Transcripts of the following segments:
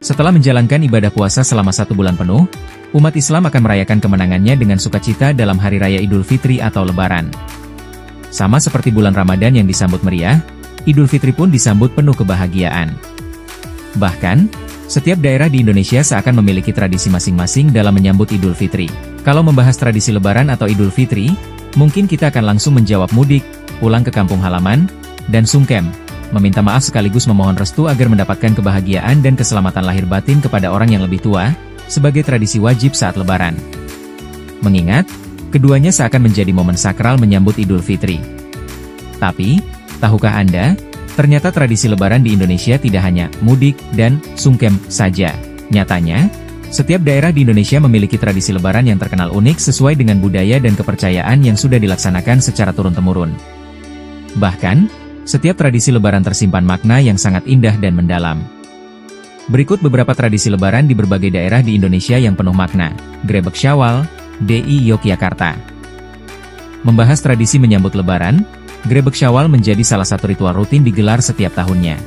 Setelah menjalankan ibadah puasa selama 1 bulan penuh, umat Islam akan merayakan kemenangannya dengan sukacita dalam Hari Raya Idul Fitri atau Lebaran. Sama seperti bulan Ramadan yang disambut meriah, Idul Fitri pun disambut penuh kebahagiaan. Bahkan, setiap daerah di Indonesia seakan memiliki tradisi masing-masing dalam menyambut Idul Fitri. Kalau membahas tradisi Lebaran atau Idul Fitri, mungkin kita akan langsung menjawab mudik, pulang ke kampung halaman, dan sungkem, meminta maaf sekaligus memohon restu agar mendapatkan kebahagiaan dan keselamatan lahir batin kepada orang yang lebih tua, sebagai tradisi wajib saat Lebaran. Mengingat, keduanya seakan menjadi momen sakral menyambut Idul Fitri. Tapi, tahukah Anda, ternyata tradisi Lebaran di Indonesia tidak hanya mudik dan sungkem saja. Nyatanya, setiap daerah di Indonesia memiliki tradisi Lebaran yang terkenal unik sesuai dengan budaya dan kepercayaan yang sudah dilaksanakan secara turun-temurun. Bahkan, setiap tradisi Lebaran tersimpan makna yang sangat indah dan mendalam. Berikut beberapa tradisi Lebaran di berbagai daerah di Indonesia yang penuh makna. Grebek Syawal, DI Yogyakarta. Membahas tradisi menyambut Lebaran, Grebek Syawal menjadi salah satu ritual rutin digelar setiap tahunnya.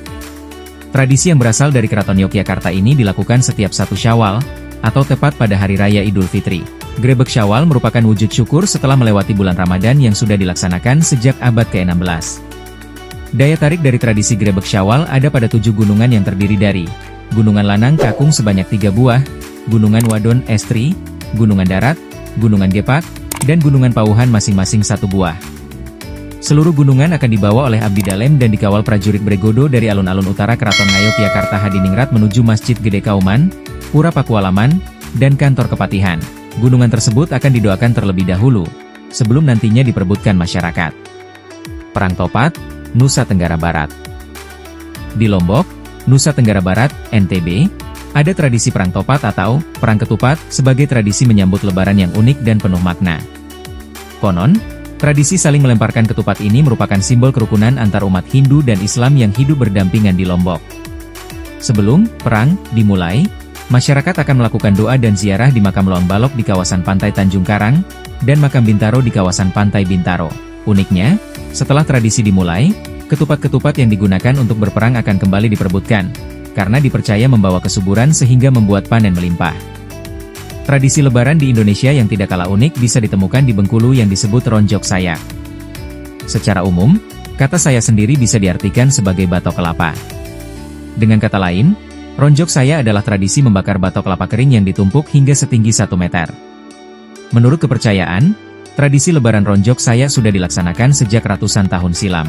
Tradisi yang berasal dari Keraton Yogyakarta ini dilakukan setiap 1 Syawal, atau tepat pada Hari Raya Idul Fitri. Grebek Syawal merupakan wujud syukur setelah melewati bulan Ramadan yang sudah dilaksanakan sejak abad ke-16. Daya tarik dari tradisi Grebek Syawal ada pada 7 gunungan yang terdiri dari Gunungan Lanang Kakung sebanyak 3 buah, Gunungan Wadon Estri, Gunungan Darat, Gunungan Gepak, dan Gunungan Pauhan masing-masing 1 buah. Seluruh gunungan akan dibawa oleh abdi dalem dan dikawal prajurit Bregodo dari alun-alun utara Keraton Ngayogyakarta Hadiningrat menuju Masjid Gede Kauman, Pura Pakualaman, dan Kantor Kepatihan. Gunungan tersebut akan didoakan terlebih dahulu, sebelum nantinya diperebutkan masyarakat. Perang Topat, Nusa Tenggara Barat. Di Lombok, Nusa Tenggara Barat, NTB, ada tradisi Perang Topat atau Perang Ketupat sebagai tradisi menyambut Lebaran yang unik dan penuh makna. Konon, tradisi saling melemparkan ketupat ini merupakan simbol kerukunan antar umat Hindu dan Islam yang hidup berdampingan di Lombok. Sebelum perang dimulai, masyarakat akan melakukan doa dan ziarah di makam Loang Balok di kawasan Pantai Tanjung Karang, dan makam Bintaro di kawasan Pantai Bintaro. Uniknya, setelah tradisi dimulai, ketupat-ketupat yang digunakan untuk berperang akan kembali diperebutkan, karena dipercaya membawa kesuburan sehingga membuat panen melimpah. Tradisi Lebaran di Indonesia yang tidak kalah unik bisa ditemukan di Bengkulu yang disebut ronjok saya. Secara umum, kata saya sendiri bisa diartikan sebagai batok kelapa. Dengan kata lain, ronjok saya adalah tradisi membakar batok kelapa kering yang ditumpuk hingga setinggi 1 meter. Menurut kepercayaan, tradisi Lebaran ronjok saya sudah dilaksanakan sejak ratusan tahun silam.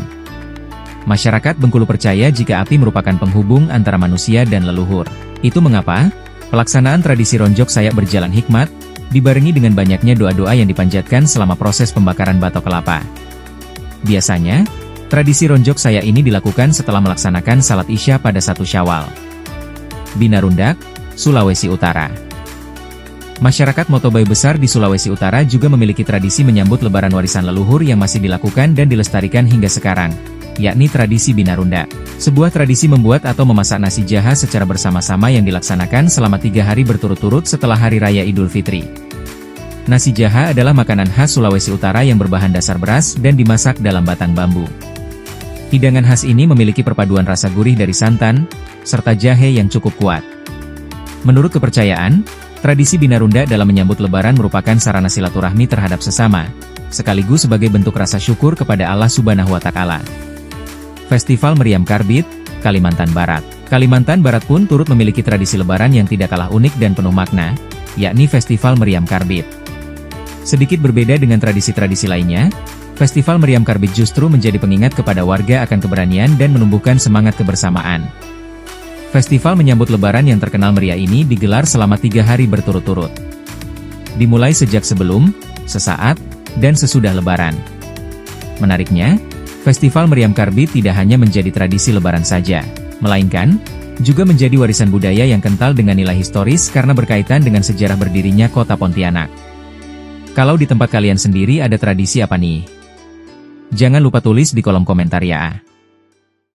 Masyarakat Bengkulu percaya jika api merupakan penghubung antara manusia dan leluhur. Itu mengapa, pelaksanaan tradisi ronjok saya berjalan hikmat, dibarengi dengan banyaknya doa-doa yang dipanjatkan selama proses pembakaran batok kelapa. Biasanya, tradisi ronjok saya ini dilakukan setelah melaksanakan salat Isya pada 1 Syawal. Binarundak, Sulawesi Utara. Masyarakat Motobai besar di Sulawesi Utara juga memiliki tradisi menyambut Lebaran warisan leluhur yang masih dilakukan dan dilestarikan hingga sekarang, yakni tradisi Binarunda. Sebuah tradisi membuat atau memasak nasi jaha secara bersama-sama yang dilaksanakan selama 3 hari berturut-turut setelah Hari Raya Idul Fitri. Nasi jaha adalah makanan khas Sulawesi Utara yang berbahan dasar beras dan dimasak dalam batang bambu. Hidangan khas ini memiliki perpaduan rasa gurih dari santan, serta jahe yang cukup kuat. Menurut kepercayaan, tradisi Binarunda dalam menyambut Lebaran merupakan sarana silaturahmi terhadap sesama, sekaligus sebagai bentuk rasa syukur kepada Allah Subhanahu wa Ta'ala. Festival Meriam Karbit, Kalimantan Barat. Kalimantan Barat pun turut memiliki tradisi Lebaran yang tidak kalah unik dan penuh makna, yakni Festival Meriam Karbit. Sedikit berbeda dengan tradisi-tradisi lainnya, Festival Meriam Karbit justru menjadi pengingat kepada warga akan keberanian dan menumbuhkan semangat kebersamaan. Festival menyambut Lebaran yang terkenal meriah ini digelar selama 3 hari berturut-turut. Dimulai sejak sebelum, sesaat, dan sesudah Lebaran. Menariknya, Festival Meriam Karbit tidak hanya menjadi tradisi Lebaran saja, melainkan juga menjadi warisan budaya yang kental dengan nilai historis karena berkaitan dengan sejarah berdirinya kota Pontianak. Kalau di tempat kalian sendiri ada tradisi apa nih? Jangan lupa tulis di kolom komentar ya.